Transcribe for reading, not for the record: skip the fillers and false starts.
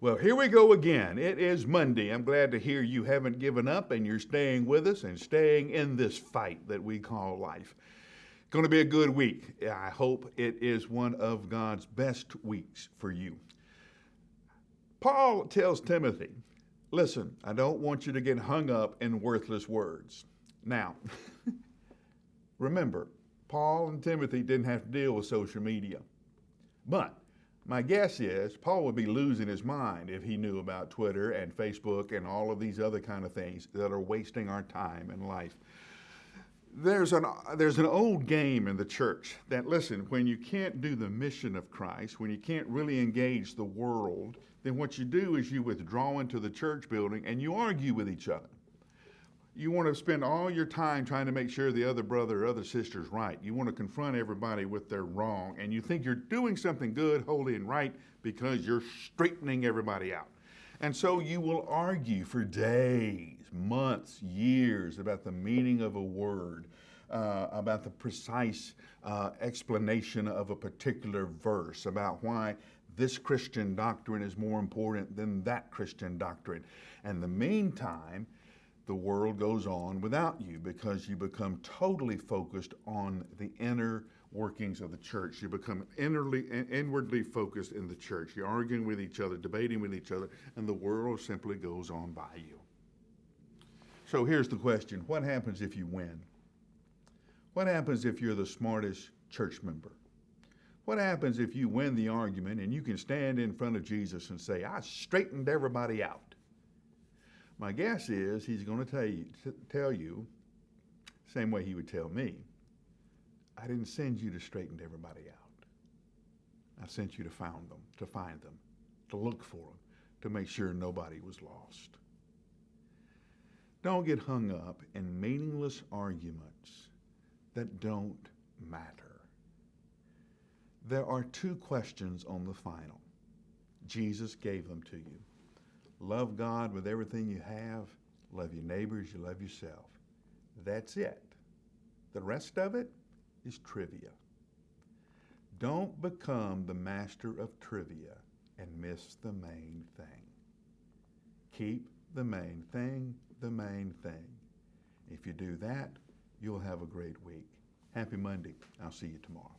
Well, here we go again. It is Monday. I'm glad to hear you haven't given up and you're staying with us and staying in this fight that we call life. Going to be a good week. I hope it is one of God's best weeks for you. Paul tells Timothy, listen, I don't want you to get hung up in worthless words. Now, remember, Paul and Timothy didn't have to deal with social media. But my guess is Paul would be losing his mind if he knew about Twitter and Facebook and all of these other kind of things that are wasting our time and life. There's an old game in the church that, listen, when you can't do the mission of Christ, when you can't really engage the world, then what you do is you withdraw into the church building and you argue with each other. You want to spend all your time trying to make sure the other brother or other sister is right. You want to confront everybody with their wrong, and you think you're doing something good, holy, and right because you're straightening everybody out. And so you will argue for days, months, years about the meaning of a word, about the precise explanation of a particular verse, about why this Christian doctrine is more important than that Christian doctrine. And in the meantime, the world goes on without you because you become totally focused on the inner workings of the church. You become inwardly focused in the church. You're arguing with each other, debating with each other, and the world simply goes on by you. So here's the question. What happens if you win? What happens if you're the smartest church member? What happens if you win the argument and you can stand in front of Jesus and say, I straightened everybody out? My guess is he's going to tell you, same way he would tell me, I didn't send you to straighten everybody out. I sent you to find them, to look for them, to make sure nobody was lost. Don't get hung up in meaningless arguments that don't matter. There are two questions on the final. Jesus gave them to you. Love God with everything you have. Love your neighbors. You love yourself. That's it. The rest of it is trivia. Don't become the master of trivia and miss the main thing. Keep the main thing the main thing. If you do that, you'll have a great week. Happy Monday. I'll see you tomorrow.